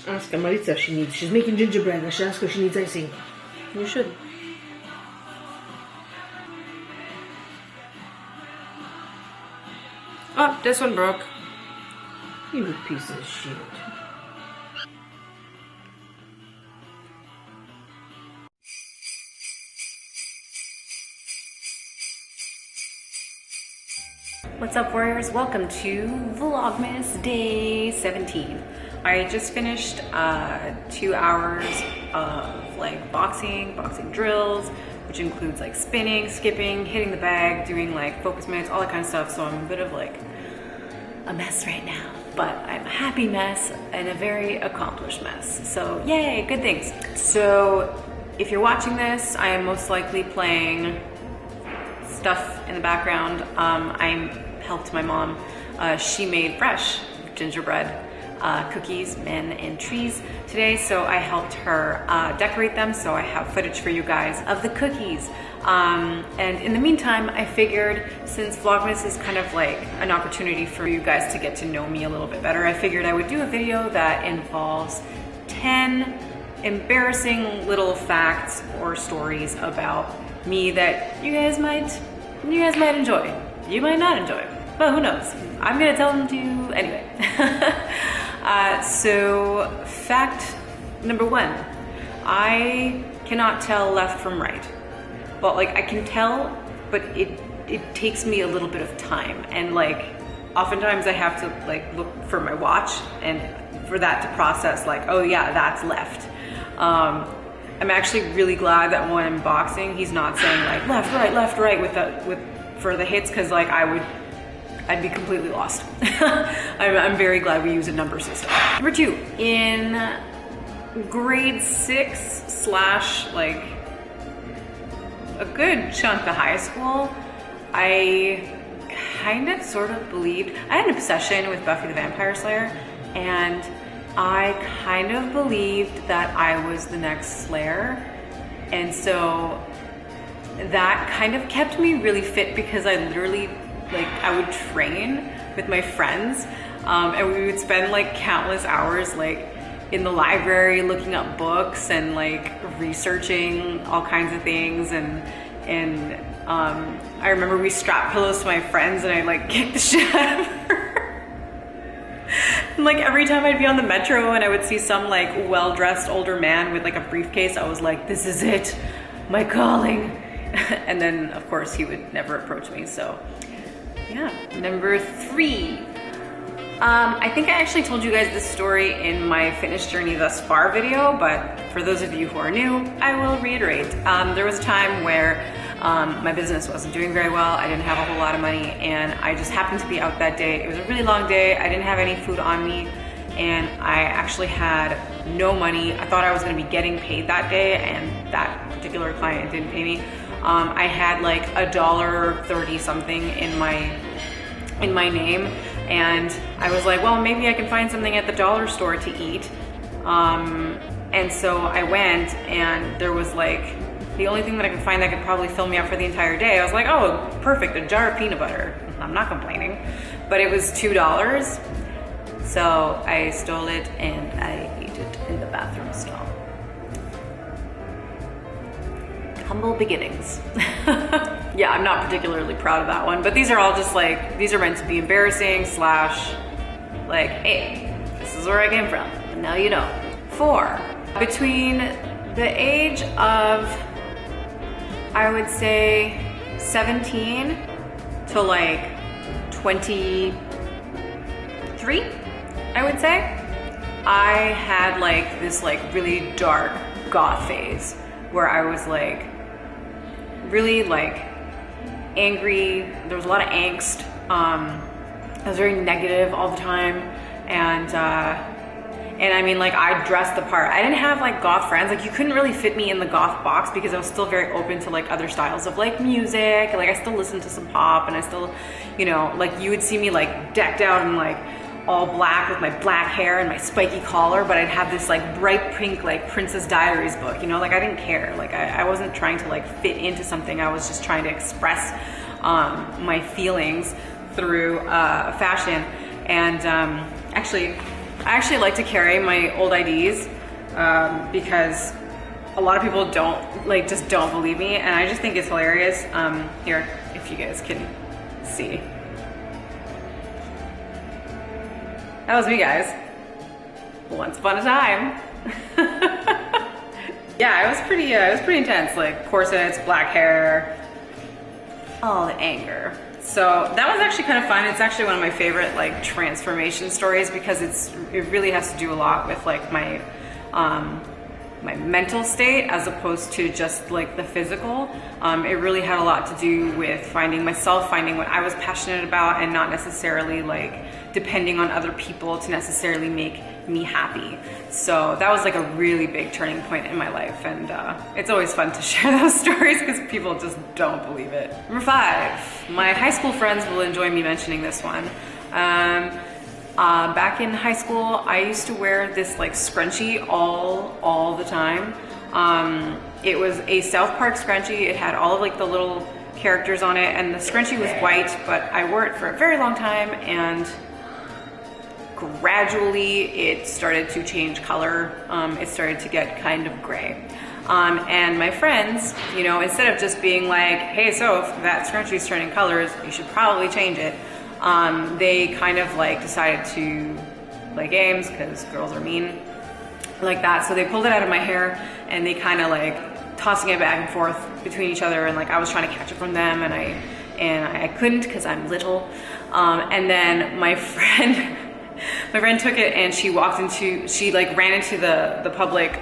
Ask Maritza if she needs. She's making gingerbread. I should ask her if she needs icing. You should. Oh, this one broke. You piece of shit. What's up, warriors? Welcome to Vlogmas Day 17. I just finished 2 hours of like boxing drills, which includes like spinning, skipping, hitting the bag, doing like focus minutes, all that kind of stuff. So I'm a bit of like a mess right now, but I'm a happy mess and a very accomplished mess. So yay, good things. So if you're watching this, I am most likely playing stuff in the background. I helped my mom. She made fresh gingerbread cookies, men, and trees today, so I helped her decorate them, so I have footage for you guys of the cookies. And in the meantime, I figured since Vlogmas is kind of like an opportunity for you guys to get to know me a little bit better, I figured I would do a video that involves 10 embarrassing little facts or stories about me that you guys might enjoy. You might not enjoy, but who knows? I'm gonna tell them to you anyway. So fact number 1, I cannot tell left from right. Well, like I can tell, but it takes me a little bit of time, and like oftentimes I have to like look for my watch and for that to process like, oh yeah, that's left. I'm actually really glad that when I'm boxing, he's not saying like left, right for the hits, because like I'd be completely lost. I'm very glad we use a number system. Number 2, in grade 6 / like a good chunk of high school, I kind of sort of believed, I had an obsession with Buffy the Vampire Slayer, and I kind of believed that I was the next Slayer. And so that kind of kept me really fit, because I literally, like, I would train with my friends, and we would spend like countless hours like in the library looking up books and like researching all kinds of things. And I remember we strapped pillows to my friends, and I like kicked the shit out of her. And like every time I'd be on the metro and I would see some like well-dressed older man with like a briefcase, I was like, this is it, my calling. And then of course he would never approach me. So yeah. Number 3, I think I actually told you guys this story in my fitness journey thus far video, but for those of you who are new, I will reiterate. There was a time where my business wasn't doing very well. I didn't have a whole lot of money, and I just happened to be out that day. It was a really long day. I didn't have any food on me, and I actually had no money. I thought I was gonna be getting paid that day, and that particular client didn't pay me. I had like $1.30 something in my name, and I was like, well, maybe I can find something at the dollar store to eat. And so I went, and there was like the only thing that I could find that could probably fill me up for the entire day. I was like, oh, perfect, a jar of peanut butter. I'm not complaining, but it was $2. So I stole it and I ate it in the bathroom stall. Humble beginnings. Yeah, I'm not particularly proud of that one, but these are all just like, these are meant to be embarrassing / like, hey, this is where I came from, and now you know. 4, between the age of, I would say 17 to like 23, I would say, I had like this like really dark goth phase where I was like really like angry. There was a lot of angst. I was very negative all the time, and I mean, like, I dressed the part. I didn't have like goth friends. Like, you couldn't really fit me in the goth box because I was still very open to like other styles of like music. Like, I still listened to some pop, and I still, you know, like you would see me like decked out in like all black with my black hair and my spiky collar, but I'd have this like bright pink like Princess Diaries book, you know, like I didn't care. Like I wasn't trying to like fit into something. I was just trying to express my feelings through fashion. And actually, I actually like to carry my old IDs because a lot of people just don't believe me, and I just think it's hilarious. Here, if you guys can see. That was me, guys. Once upon a time. Yeah, it was pretty intense. Like corsets, black hair, all the anger. So that was actually kind of fun. It's actually one of my favorite like transformation stories because it really has to do a lot with like my mental state as opposed to just like the physical. It really had a lot to do with finding myself, finding what I was passionate about, and not necessarily like depending on other people to necessarily make me happy. So that was like a really big turning point in my life, and it's always fun to share those stories because people just don't believe it. Number 5, my high school friends will enjoy me mentioning this one. Back in high school, I used to wear this like scrunchie all the time. It was a South Park scrunchie. It had all of like the little characters on it, and the scrunchie was white, but I wore it for a very long time, and gradually it started to change color. It started to get kind of gray. And my friends, you know, instead of just being like, hey, Soph, that scrunchie's turning colors, you should probably change it. They kind of like decided to play games because girls are mean like that. So they pulled it out of my hair and they kind of like tossing it back and forth between each other, and like I was trying to catch it from them, and I couldn't because I'm little. And then my friend took it and she like ran into the public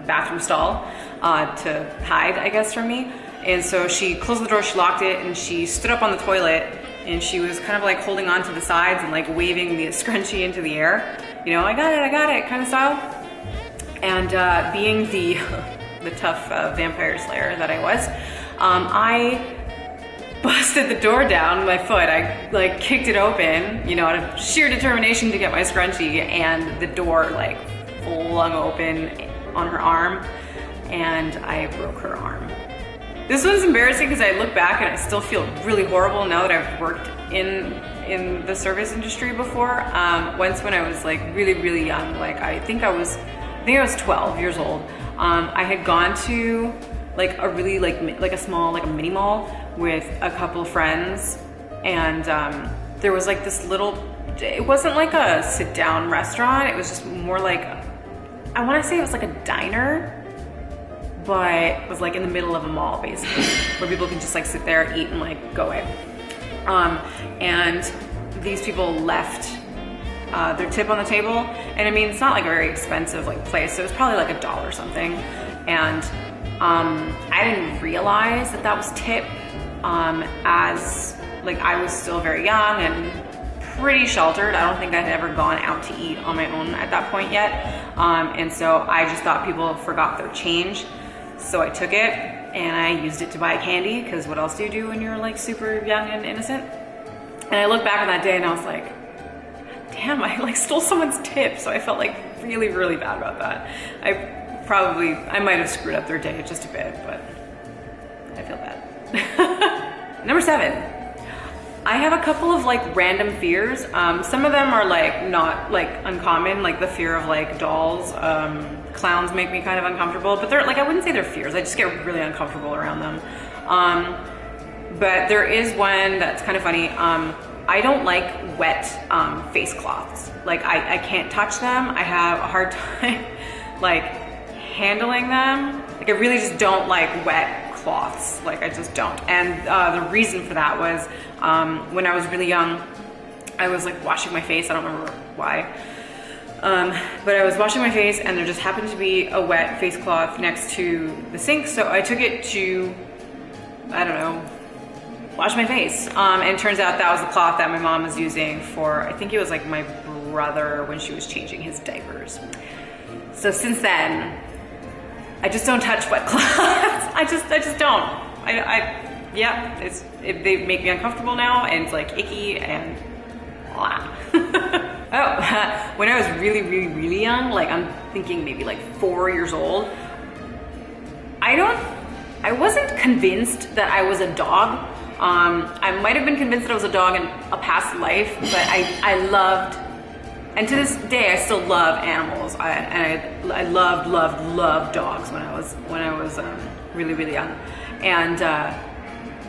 bathroom stall to hide, I guess, from me. And so she closed the door, she locked it, and she stood up on the toilet, and she was kind of like holding on to the sides and like waving the scrunchie into the air. You know, I got it kind of style. And being the tough vampire slayer that I was, I busted the door down with my foot. I like kicked it open, you know, out of sheer determination to get my scrunchie, and the door like flung open on her arm, and I broke her arm. This one's embarrassing because I look back and I still feel really horrible now that I've worked in the service industry before. Once when I was like really young, like I think I was 12 years old. I had gone to like a really like a small like a mini mall with a couple of friends, and there was like this little, it wasn't like a sit down restaurant, it was just more like, I want to say it was like a diner, but it was like in the middle of a mall basically, where people can just like sit there, eat, and like go away. And these people left their tip on the table, and I mean, it's not like a very expensive like place, so it was probably like $1 or something, and I didn't realize that was tip, as like I was still very young and pretty sheltered. I don't think I'd ever gone out to eat on my own at that point yet, and so I just thought people forgot their change. So I took it and I used it to buy candy, because what else do you do when you're like super young and innocent? And I look back on that day and I was like, damn, I like stole someone's tip. So I felt like really bad about that. I might have screwed up their day just a bit, but I feel bad. Number 7, I have a couple of like random fears. Some of them are like not like uncommon, like the fear of like dolls. Clowns make me kind of uncomfortable, but they're like, I wouldn't say they're fears, I just get really uncomfortable around them. But there is one that's kind of funny. I don't like wet face cloths. Like I can't touch them. I have a hard time like handling them. Like I really just don't like wet cloths. Like I just don't. And the reason for that was when I was really young, I was like washing my face. I don't remember why. But I was washing my face and there just happened to be a wet face cloth next to the sink. So I took it to, I don't know, wash my face. And it turns out that was the cloth that my mom was using for, I think it was like my brother when she was changing his diapers. So since then, I just don't touch wet cloths. I just don't. Yeah, they make me uncomfortable now, and it's like icky and blah. Oh, when I was really young, like I'm thinking maybe like 4 years old, I wasn't convinced that I was a dog. I might have been convinced that I was a dog in a past life, but I loved And to this day, I still love animals. I loved dogs when I was really, really young. And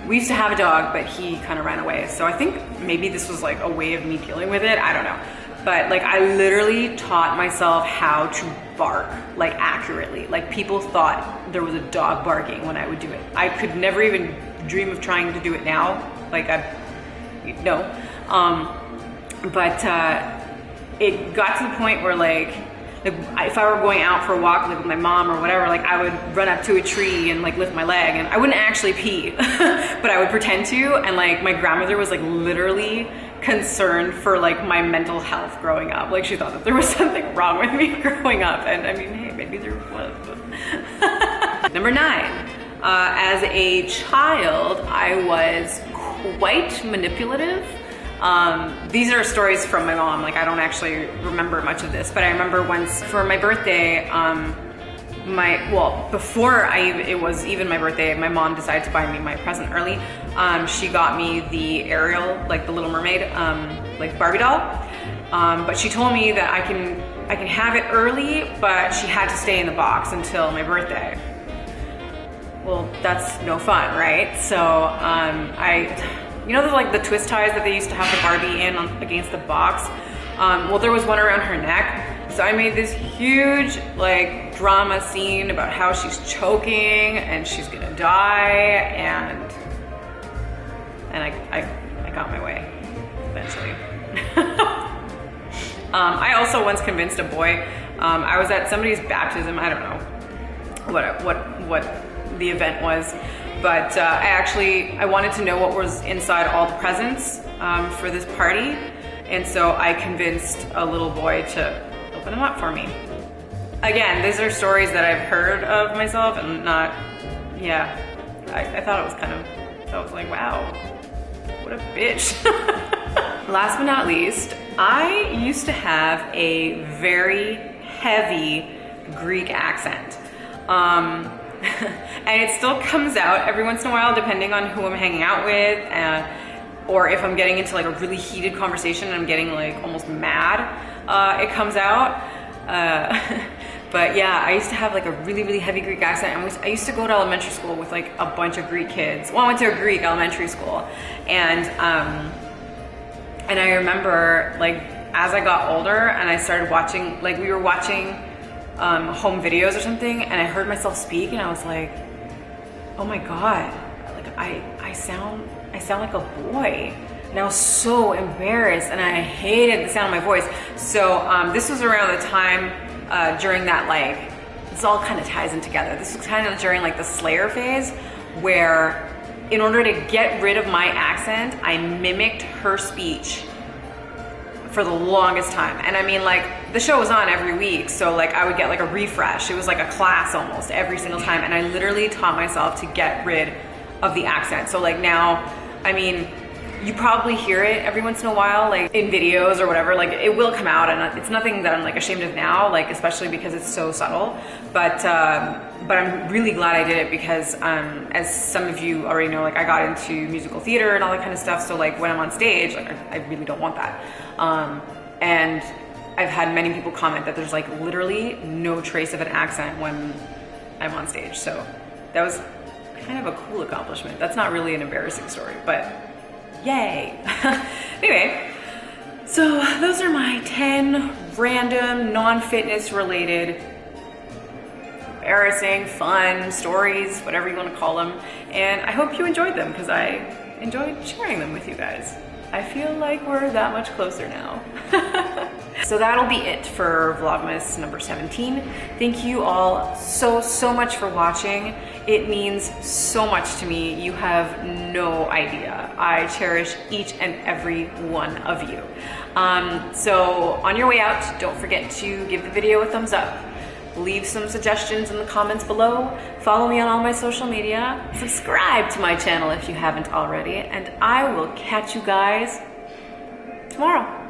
we used to have a dog, but he kind of ran away. So I think maybe this was like a way of me dealing with it. I don't know. But like I literally taught myself how to bark like accurately. Like people thought there was a dog barking when I would do it. I could never even dream of trying to do it now. Like no. It got to the point where like if I were going out for a walk like with my mom or whatever, like I would run up to a tree and like lift my leg, and I wouldn't actually pee, but I would pretend to. And like my grandmother was like literally concerned for like my mental health growing up. Like she thought that there was something wrong with me growing up, and I mean, hey, maybe there was. But. Number 9, as a child, I was quite manipulative. These are stories from my mom. Like I don't actually remember much of this, but I remember once for my birthday, before it was even my birthday, my mom decided to buy me my present early. She got me the Ariel, like the Little Mermaid, like Barbie doll. But she told me that I can have it early, but she had to stay in the box until my birthday. Well, that's no fun, right? So you know, like the twist ties that they used to have the Barbie in against the box? Well, there was one around her neck. So I made this huge like drama scene about how she's choking and she's gonna die, and I got my way eventually. I also once convinced a boy, I was at somebody's baptism, I don't know what the event was, but I wanted to know what was inside all the presents for this party, and so I convinced a little boy to open them up for me. Again, these are stories that I've heard of myself and not, yeah, I thought it was kind of, I was like, wow, what a bitch. Last but not least, I used to have a very heavy Greek accent. And it still comes out every once in a while depending on who I'm hanging out with, or if I'm getting into like a really heated conversation and I'm getting like almost mad, it comes out. But yeah, I used to have like a really, really heavy Greek accent, and I used to go to elementary school with like a bunch of Greek kids. Well, I went to a Greek elementary school, and I remember like as I got older and I started watching, like we were watching home videos or something, and I heard myself speak, and I was like, oh my god, like I sound like a boy, and I was so embarrassed, and I hated the sound of my voice. So this was around the time during that, like, this all kind of ties in together. This was kind of during like the Slayer phase, where in order to get rid of my accent, I mimicked her speech for the longest time. And I mean, like, the show was on every week, so like I would get like a refresh. It was like a class almost every single time, and I literally taught myself to get rid of the accent. So like now, I mean, you probably hear it every once in a while, like in videos or whatever, like it will come out, and it's nothing that I'm like ashamed of now, like especially because it's so subtle. But I'm really glad I did it because as some of you already know, like I got into musical theater and all that kind of stuff. So like when I'm on stage, like I really don't want that. And I've had many people comment that there's like literally no trace of an accent when I'm on stage. So that was kind of a cool accomplishment. That's not really an embarrassing story, but yay. Anyway, so those are my 10 random non-fitness related embarrassing, fun stories, whatever you want to call them. And I hope you enjoyed them because I enjoyed sharing them with you guys. I feel like we're that much closer now. So that'll be it for Vlogmas number 17. Thank you all so much for watching. It means so much to me. You have no idea. I cherish each and every one of you. So on your way out, don't forget to give the video a thumbs up. Leave some suggestions in the comments below. Follow me on all my social media. Subscribe to my channel if you haven't already. And I will catch you guys tomorrow.